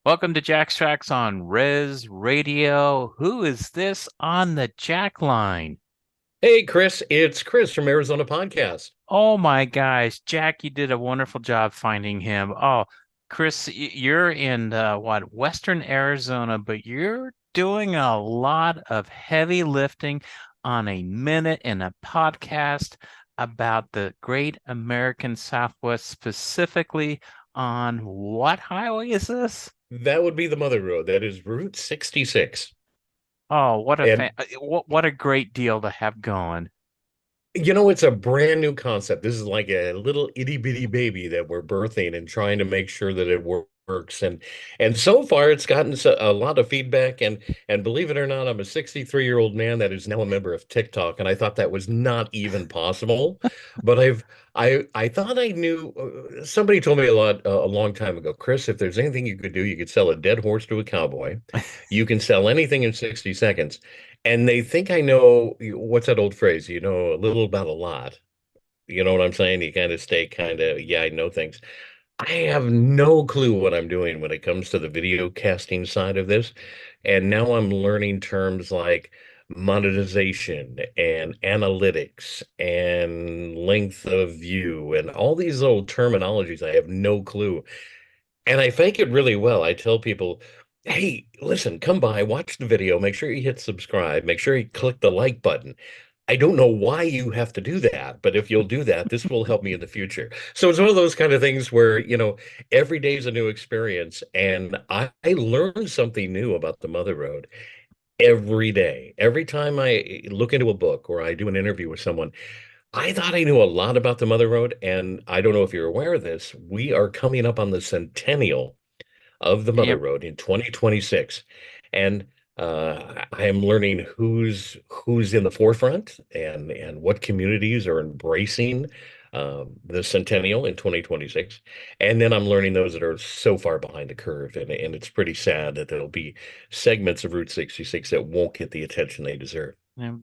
Welcome to Jack's Tracks on REZ Radio. Who is this on the Jack line? Hey, Chris, it's Chris from Arizona Podcast. Oh my gosh, Jack, you did a wonderful job finding him. Oh, Chris, you're in Western Arizona, but you're doing a lot of heavy lifting on a minute in a podcast about the Great American Southwest, specifically on what highway is this? That would be the Mother Road. That is Route 66. Oh, And what a great deal to have going. it's a brand new concept. This is like a little itty bitty baby that we're birthing and trying to make sure that it works. And so far, it's gotten a lot of feedback. And believe it or not, I'm a 63-year-old man that is now a member of TikTok, and I thought that was not even possible. But I thought I knew. Somebody told me a long time ago, Chris, if there's anything you could do, you could sell a dead horse to a cowboy. You can sell anything in 60 seconds. And they think I know what's that old phrase? You know a little about a lot. You know what I'm saying? You kind of stay yeah, I know things. I have no clue what I'm doing when it comes to the video casting side of this. And now I'm learning terms like monetization and analytics and length of view and all these little terminologies. I have no clue. And I fake it really well. I tell people, hey, listen, come by, watch the video, make sure you hit subscribe, make sure you click the like button. I don't know why you have to do that, but if you'll do that, this will help me in the future. So it's one of those kind of things where, every day is a new experience. And I learn something new about the Mother Road every day. Every time I look into a book or I do an interview with someone, I thought I knew a lot about the Mother Road. And I don't know if you're aware of this. We are coming up on the centennial of the Mother Yep. Road in 2026. And I am learning who's in the forefront and what communities are embracing the centennial in 2026. And then I'm learning those that are so far behind the curve. And it's pretty sad that there'll be segments of Route 66 that won't get the attention they deserve. Yep.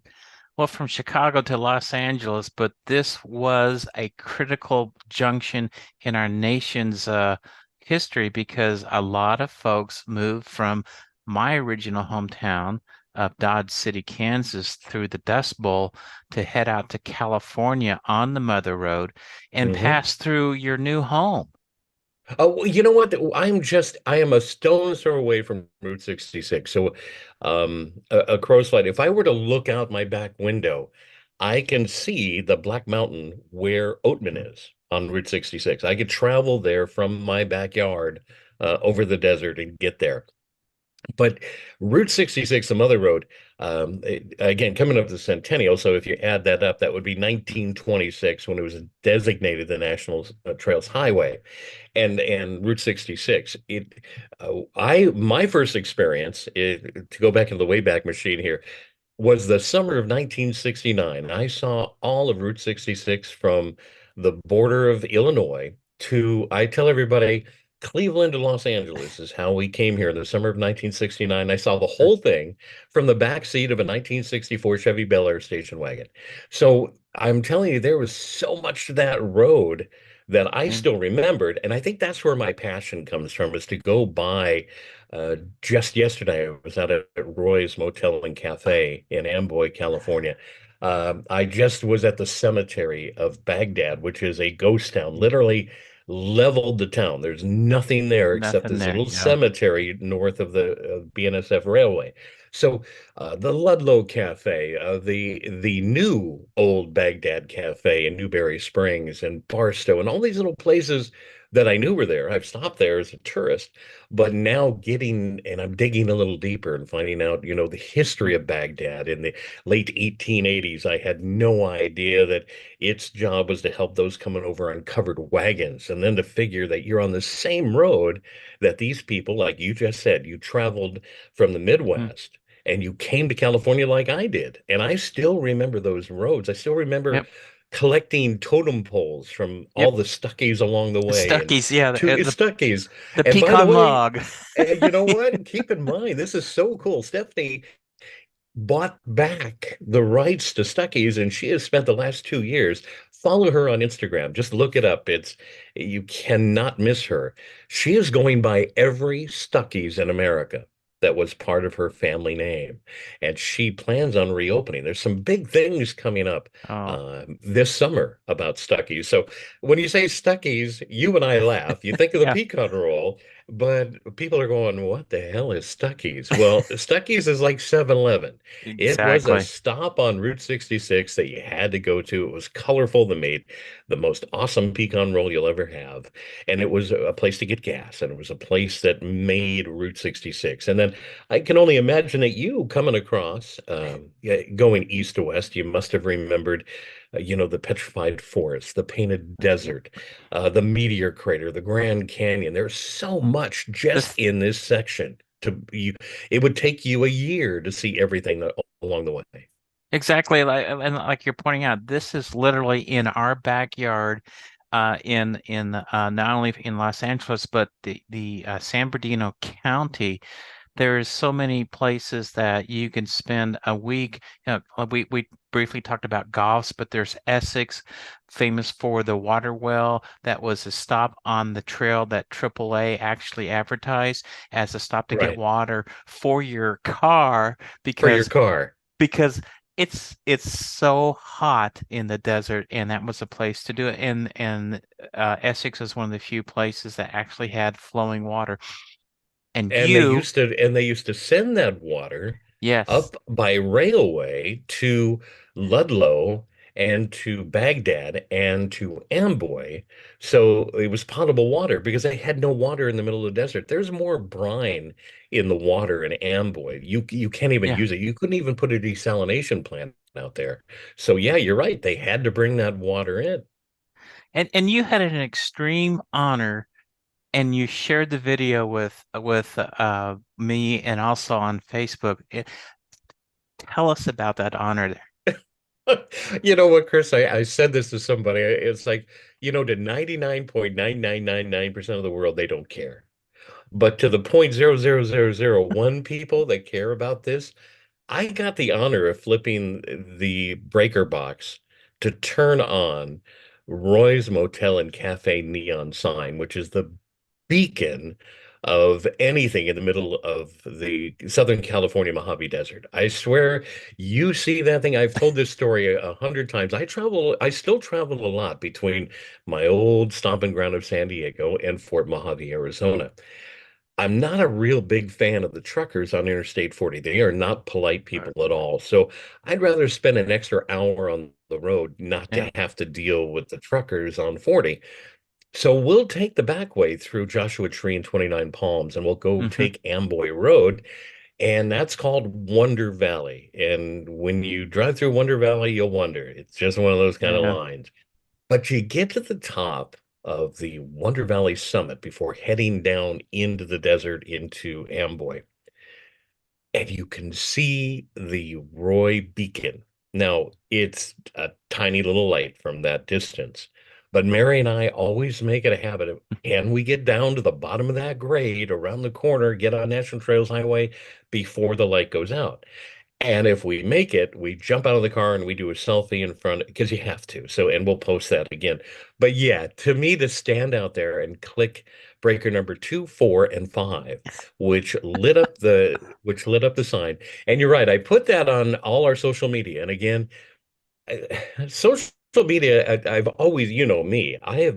Well, from Chicago to Los Angeles, but this was a critical junction in our nation's history because a lot of folks moved from my original hometown of Dodge City, Kansas, through the Dust Bowl to head out to California on the Mother Road and Mhm. pass through your new home. Oh, well, you know what? I am a stone's throw away from Route 66. So, a crow's flight. If I were to look out my back window, I can see the Black Mountain where Oatman is on Route 66. I could travel there from my backyard, over the desert and get there. But Route 66, the Mother Road, again, coming up to the centennial. So if you add that up, that would be 1926 when it was designated the National Trails Highway, and Route 66. I my first experience, to go back into the Wayback Machine here, was the summer of 1969. I saw all of Route 66 from the border of Illinois to, I tell everybody, Cleveland to Los Angeles is how we came here in the summer of 1969. I saw the whole thing from the back seat of a 1964 Chevy Bel Air station wagon. So I'm telling you, there was so much to that road that I Yeah. still remembered. And I think that's where my passion comes from, is to go by. Just yesterday, I was out at Roy's Motel and Cafe in Amboy, California. I just was at the cemetery of Baghdad, which is a ghost town, literally leveled the town. There's nothing there except Nothing this there. little Yeah. cemetery north of the BNSF Railway. So the Ludlow Cafe, the new old Baghdad Cafe in Newberry Springs and Barstow, and all these little places that I knew were there. I've stopped there as a tourist, but now I'm digging a little deeper and finding out, the history of Baghdad in the late 1880s. I had no idea that its job was to help those coming over on covered wagons, and then to figure that you're on the same road that these people, like you just said, you traveled from the Mm. Midwest and you came to California like I did. And I still remember those roads. I still remember Yep. collecting totem poles from all Yep. the Stuckies along the way and Stuckies. Yeah. two The, Stuckies. the And by the pecan way, log. you know what? Keep in mind, this is so cool. Stephanie, bought back the rights to Stuckey's, and she has spent the last 2 years. Follow her on Instagram. Just look it up. You cannot miss her. She is going by every Stuckey's in America that was part of her family name, and she plans on reopening. There's some big things coming up Oh, this summer about Stuckey's. So when you say Stuckey's, you and I laugh. You think of the yeah, pecan roll, but people are going, what the hell is Stuckey's? Well, Stuckey's is like 7-Eleven. It was a exactly. stop on Route 66 that you had to go to. It was colorful. They made the most awesome pecan roll you'll ever have. And it was a place to get gas, and it was a place that made Route 66. And then I can only imagine that you coming across, yeah, going east to west, you must have remembered, the petrified forest, the painted desert, the meteor crater, the Grand Canyon. There's so much just This in this section to you. It would take you a year to see everything along the way. exactly like and like you're pointing out, this is literally in our backyard, in not only in Los Angeles but the San Bernardino County. There's so many places that you can spend a week. We briefly talked about Goffs, but there's Essex, famous for the water well that was a stop on the trail that AAA actually advertised as a stop to get Right. water for your car For your because car. because it's so hot in the desert, and that was a place to do it. And Essex is one of the few places that actually had flowing water. And you, And they used to send that water yes, up by railway to Ludlow and to Baghdad and to Amboy. So it was potable water because they had no water in the middle of the desert. There's more brine in the water in Amboy. You can't even yeah. use it. You couldn't even put a desalination plant out there. So yeah, you're right. They had to bring that water in. And you had an extreme honor, and you shared the video with me and also on Facebook. Tell us about that honor there. You know what, Chris? I said this to somebody. It's like, to 99.9999% of the world, they don't care. But to the 0.00001 people that care about this, I got the honor of flipping the breaker box to turn on Roy's Motel and Cafe neon sign, which is the beacon of anything in the middle of the Southern California Mojave Desert. I swear, you see that thing. I've told this story 100 times. I still travel a lot between my old stomping ground of San Diego and Fort Mojave, Arizona. I'm not a real big fan of the truckers on Interstate 40. They are not polite Right. people at all. So I'd rather spend an extra hour on the road not Yeah. to have to deal with the truckers on 40. So we'll take the back way through Joshua Tree and 29 Palms, and we'll go Hmm. take Amboy Road, and that's called Wonder Valley. And when you drive through Wonder Valley, you'll wonder. It's just one of those kind of Yeah. lines. But you get to the top of the Wonder Valley summit before heading down into the desert into Amboy, and you can see the Roy Beacon. Now, it's a tiny little light from that distance, but Mary and I always make it a habit of, can we get down to the bottom of that grade around the corner, get on National Trails Highway before the light goes out? And if we make it, we jump out of the car and we do a selfie in front because you have to. So, and we'll post that again. But yeah, to me, to stand out there and click breaker number 2, 4, and 5, which lit up the sign. And you're right, I put that on all our social media. And again, social media, I've always, me, I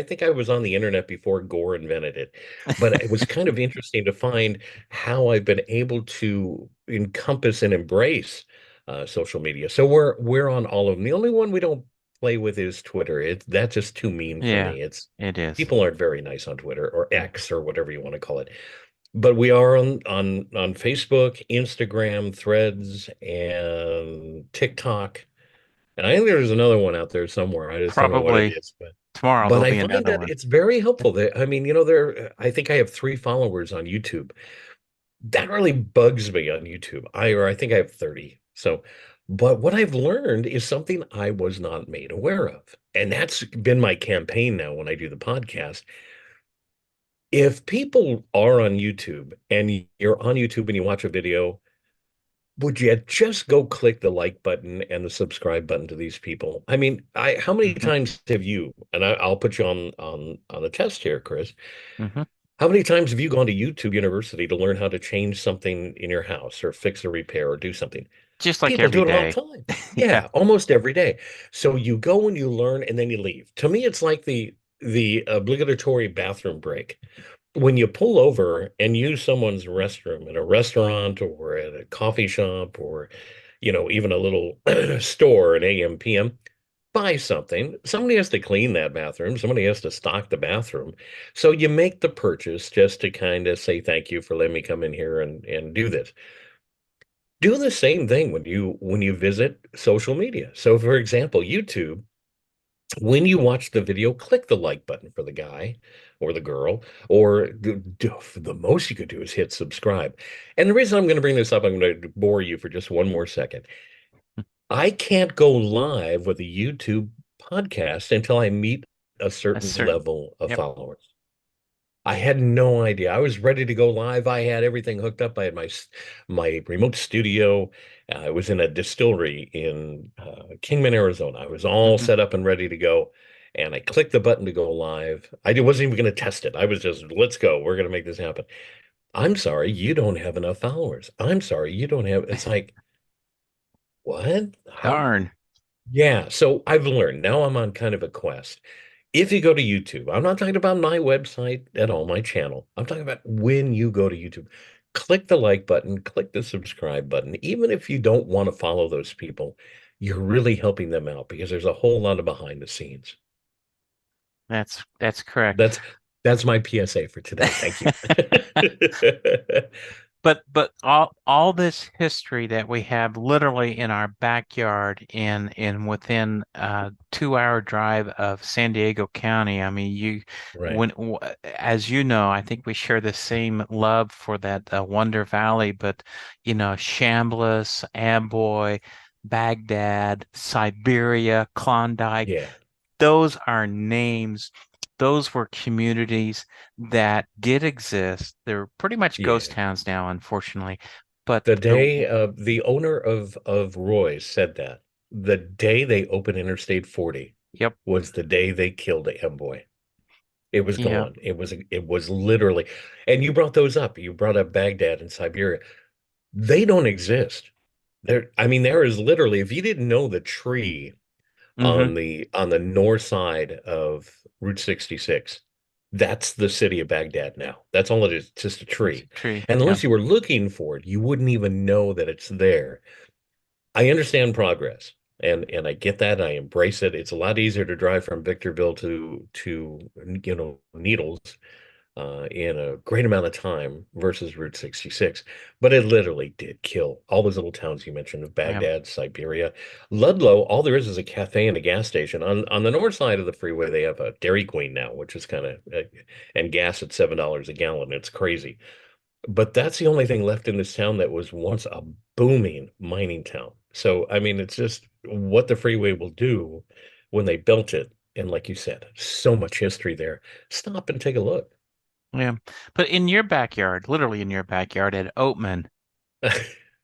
think I was on the internet before Gore invented it, but it was kind of interesting to find how I've been able to encompass and embrace social media. So we're on all of them. The only one we don't play with is Twitter. That's just too mean for Yeah, me. It's it is. people aren't very nice on Twitter or X or whatever you want to call it. But we are on Facebook, Instagram, Threads, and TikTok. And I think there's another one out there somewhere. I just don't know what it Probably is, but tomorrow but there'll I be find another that one. it's very helpful. I mean, I think I have 3 followers on YouTube. That really bugs me on YouTube. I think I have 30. So, but what I've learned is something I was not made aware of. And that's been my campaign now when I do the podcast. If people are on YouTube and you're on YouTube and you watch a video, would you just go click the like button and the subscribe button to these people? I mean, how many Hmm. times have you, and I'll put you on the test here, Chris. Hmm. How many times have you gone to YouTube University to learn how to change something in your house or fix a repair or do something? Just like People every do it all the day. time. Yeah, Yeah, almost every day. So you go and you learn and then you leave. To me, it's like the obligatory bathroom break. When you pull over and use someone's restroom in a restaurant or at a coffee shop or, even a little store at AM, PM, buy something. Somebody has to clean that bathroom. Somebody has to stock the bathroom. So you make the purchase just to kind of say thank you for letting me come in here and do this. Do the same thing when you visit social media. So for example, YouTube, when you watch the video, click the like button for the guy or the girl, or the most you could do is hit subscribe. And the reason I'm going to bring this up, I'm going to bore you for just one more second. I can't go live with a YouTube podcast until I meet a a certain certain. level of Yep. followers. I had no idea. I was ready to go live. I had everything hooked up. I had my remote studio. I was in a distillery in Kingman, Arizona. I was all Hmm. set up and ready to go. And I clicked the button to go live. I wasn't even going to test it. I was just, let's go. We're going to make this happen. I'm sorry, you don't have enough followers. I'm sorry, you don't have. It's like, what? How? Darn. Yeah. So I've learned. Now I'm on kind of a quest. If you go to YouTube, I'm not talking about my website at all, my channel. I'm talking about when you go to YouTube, click the like button, click the subscribe button. Even if you don't want to follow those people, you're really helping them out because there's a whole lot of behind the scenes. That's correct. That's that's my PSA for today. Thank you. But all this history that we have literally in our backyard in within a 2 hour drive of San Diego County. I mean, Right. as you know, I think we share the same love for that Wonder Valley, but Chambliss, Amboy, Baghdad, Siberia, Klondike, Yeah. those are names. Those were communities that did exist. They're pretty much ghost Yeah. towns now, unfortunately. But The day the owner of Roy's said that the day they opened Interstate 40 yep, was the day they killed Amboy. It was yep. gone. It was literally, and you brought those up. You brought up Baghdad and Siberia. They don't exist. I mean, there is literally, if you didn't know the tree Mm-hmm. on the north side of Route 66, that's the city of Baghdad now. That's all it is, just a It's a tree. tree. And Yep, unless you were looking for it, you wouldn't even know that it's there. I understand progress. And I get that. I embrace it. It's a lot easier to drive from Victorville to Needles in a great amount of time versus Route 66. But it literally did kill all those little towns you mentioned of yep, Baghdad, Siberia. Ludlow, all there is a cafe and a gas station. On the north side of the freeway, they have a Dairy Queen now, which is kind of, and gas at $7 a gallon. It's crazy. But that's the only thing left in this town that was once a booming mining town. So, I mean, it's just what the freeway will do when they built it. And like you said, so much history there. Stop and take a look. yeah. But in your backyard, literally in your backyard at Oatman,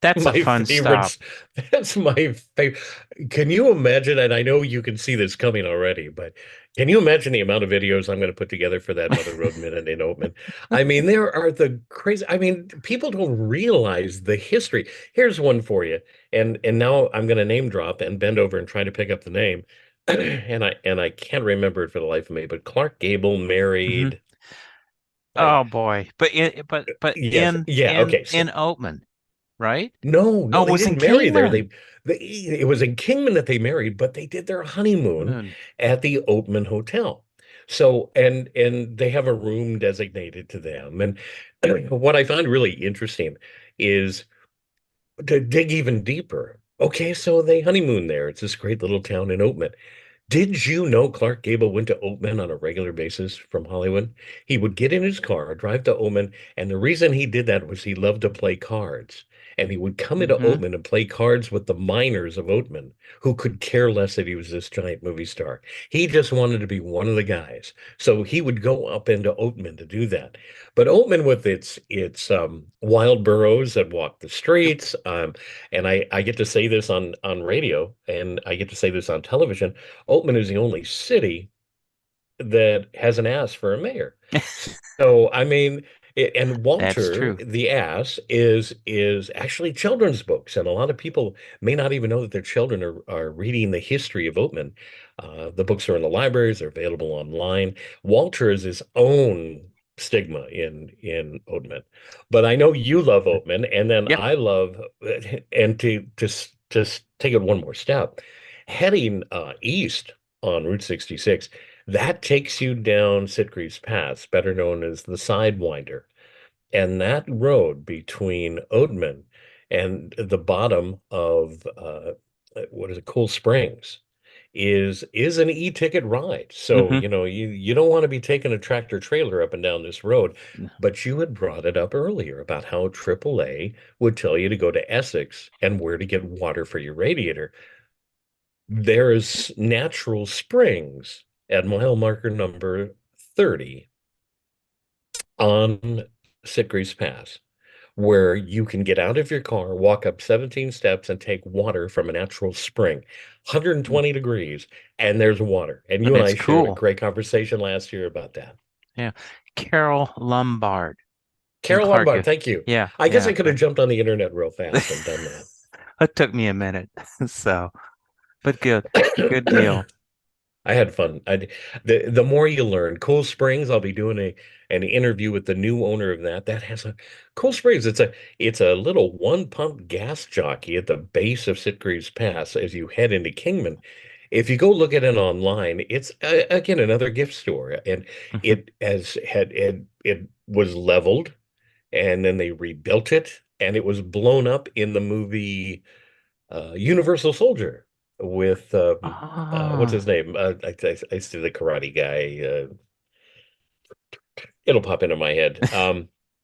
that's a My fun stop. favorites. That's my favorite. Can you imagine? And I know you can see this coming already, but can you imagine the amount of videos I'm going to put together for that Mother Road Minute in Oatman? I mean, there are the crazy. I mean, people don't realize the history. Here's one for you, and now I'm going to name drop and bend over and try to pick up the name, and I can't remember it for the life of me. But Clark Gable Hmm. married. I Oh boy. But yes, in yeah, in okay. So in Oatman, right? no, Oh, no, it they was in didn't marry there. Kingman. It was in Kingman that they married, but they did their honeymoon Moon. at the Oatman Hotel. So, and they have a room designated to them. And what I find really interesting is to dig even deeper. Okay, so they honeymoon there. It's this great little town in Oatman. Did you know Clark Gable went to Oatman on a regular basis from Hollywood? He would get in his car, drive to Oatman, and the reason he did that was he loved to play cards. and he would come into Mm-hmm. Oatman and play cards with the miners of Oatman, who could care less that he was this giant movie star. He just wanted to be one of the guys. So he would go up into Oatman to do that. But Oatman, with its wild burros that walk the streets, and I get to say this on radio, and I get to say this on television. Oatman is the only city that has an ass for a mayor. So I mean, and That's Walter true. the ass is actually children's books, and a lot of people may not even know that their children are reading the history of Oatman. The books are in the libraries; they're available online. Walter is his own stigma in Oatman, but I know you love Oatman, and then Yep. I love, and to take it one more step, heading east on Route 66. That takes you down Sitgreaves Pass, better known as the Sidewinder. And that road between Oatman and the bottom of what is it, Cool Springs, is an e-ticket ride. So, Mm-hmm. you don't want to be taking a tractor trailer up and down this road. But you had brought it up earlier about how AAA would tell you to go to Essex and where to get water for your radiator. There's natural springs at mile marker number 30 on Sitgreaves Pass, where you can get out of your car, walk up 17 steps, and take water from a natural spring. 120 degrees, and there's water. And you and It's I shared a cool. great conversation last year about that. Yeah. Carol Lombard in Carol Lombard, Clark. thank you. Yeah, I guess yeah. I could have jumped on the internet real fast and done It took me a minute. So, but good. Good that. deal. I had fun. The more you learn. Cool Springs, I'll be doing an interview with the new owner of that. That has a Cool Springs. It's a little one pump gas jockey at the base of Sitgreaves Pass as you head into Kingman. If you go look at it online, it's again another gift store, and Hmm. it was leveled, and then they rebuilt it, and it was blown up in the movie Universal Soldier with what's his Oh, name? I see the karate guy. It'll pop into my head.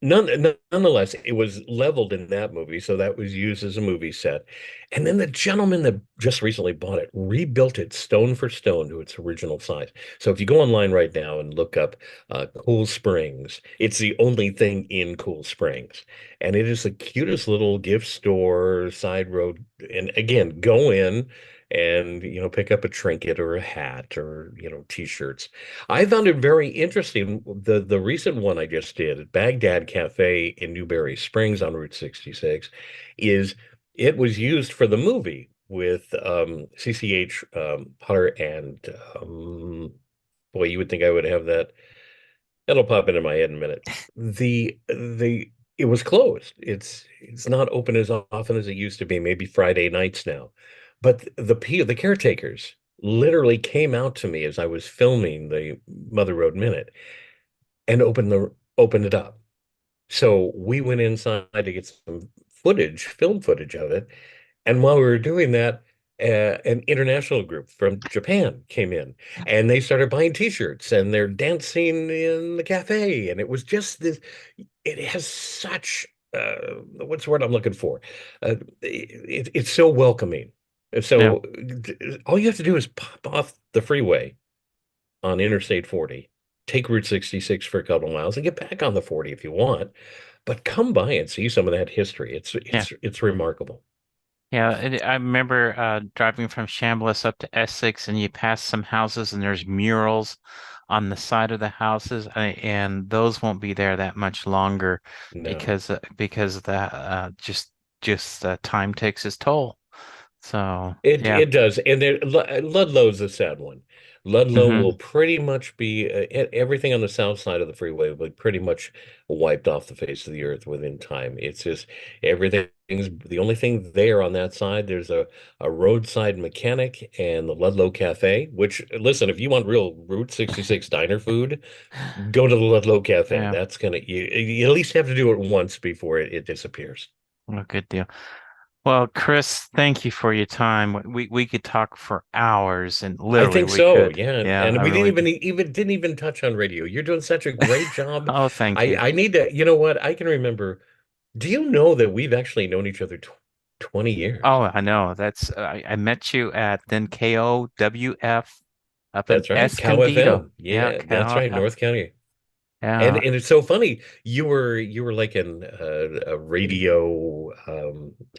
Nonetheless, it was leveled in that movie, so that was used as a movie set. And then the gentleman that just recently bought it rebuilt it stone for stone to its original size. So if you go online right now and look up Cool Springs, it's the only thing in Cool Springs, and it is the cutest little gift store side road. And again, go in and pick up a trinket or a hat or t-shirts. I found it very interesting. The recent one I just did at Baghdad Cafe in Newberry Springs on Route 66 is it was used for the movie with CCH Potter and boy, you would think I would have that. It'll pop into my head in a minute. The it was closed. It's not open as often as it used to be, maybe Friday nights now. But the caretakers literally came out to me as I was filming the Mother Road Minute and opened it up. So we went inside to get some film footage of it. And while we were doing that, an international group from Japan came in and they started buying t-shirts and they're dancing in the cafe. And it was just this, it has such, what's the word I'm looking for? It's so welcoming. yeah. So all you have to do is pop off the freeway on Interstate 40, take Route 66 for a couple of miles and get back on the 40 if you want. But come by and see some of that history. It's Yeah. it's it's remarkable. Yeah. I remember driving from Chambliss up to Essex, and you pass some houses, and there's murals on the side of the houses, and those won't be there that much longer No. because the just time takes its toll. So It yeah. does, and Ludlow's a sad one. Ludlow will Hmm. pretty much be everything on the south side of the freeway will be pretty much wiped off the face of the earth within time. It's just everything's the only thing there on that side. There's a roadside mechanic and the Ludlow Cafe. Which listen, if you want real Route 66 diner food, go to the Ludlow Cafe. Yeah. That's gonna you at least have to do it once before it disappears. Well, good deal. Well, Chris, thank you for your time. We could talk for hours, and I literally think we so. could. Yeah, Yeah, and I we really didn't do. even touch on radio. You're doing such a great job. Oh, thank I you. I need to, you know what? I can remember Do you know that we've actually known each other tw 20 years? Oh, I know. I met you at then KOWF up in That's right. Cow Escondido. FM. Yeah, Yeah, that's right. KOF. North County. Yeah. And it's so funny. You were like a radio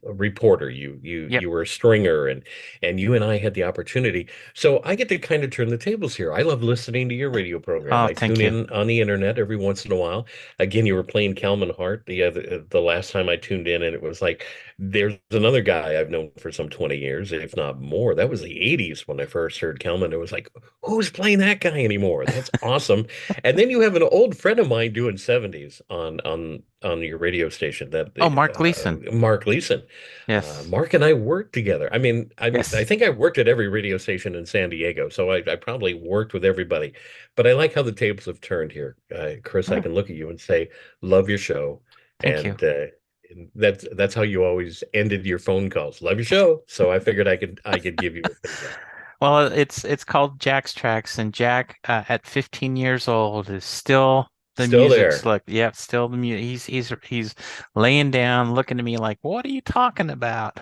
reporter. Yep. You were a stringer, and you and I had the opportunity. So I get to kind of turn the tables here. I love listening to your radio program. Oh, I tune thank you. in on the internet every once in a while. Again, you were playing Calvin Hart the last time I tuned in, and it was like there's another guy I've known for some 20 years, if not more. That was the 80s when I first heard Calvin. It was like, who's playing that guy anymore? That's awesome. And then you have an old friend of mine doing 70s on your radio station, that Oh, Mark Leeson. Mark Leeson. Yes. Mark and I worked together. I Yes. think I worked at every radio station in San Diego, so I probably worked with everybody. But I like how the tables have turned here. Chris, I Oh, can look at you and say, love your show. thank you. And that's how you always ended your phone calls. Love your show. So I figured I could give you a feedback. Well, it's called Jack's Tracks, and Jack, at 15 years old, is still the Still music's there. look. Yep, still the music. He's laying down, looking at me like, "What are you talking about?"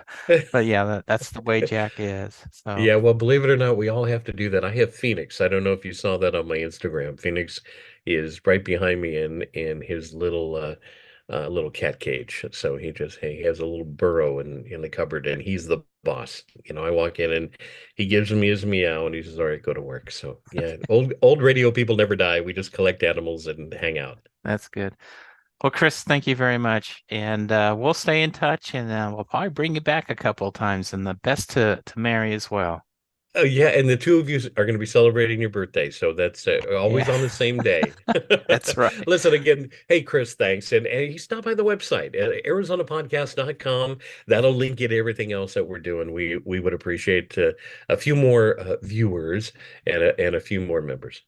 But yeah, that's the way Jack is. So Yeah, well, believe it or not, we all have to do that. I have Phoenix. I don't know if you saw that on my Instagram. Phoenix is right behind me in his little cat cage. So he has a little burrow in the cupboard, and he's the boss. I walk in and he gives me his meow, and he says, "All right, go to work." So yeah, old radio people never die. We just collect animals and hang out. that's good. Well, Chris, thank you very much, and we'll stay in touch, and we'll probably bring you back a couple of times, and the best to Mary as well. Oh yeah, and the two of you are going to be celebrating your birthday, so that's always Yeah, on the same day. that's right. Listen again, hey Chris, thanks, and you stop by the website arizonapodcast.com. That'll link you to everything else that we're doing. We would appreciate a few more viewers and a few more members.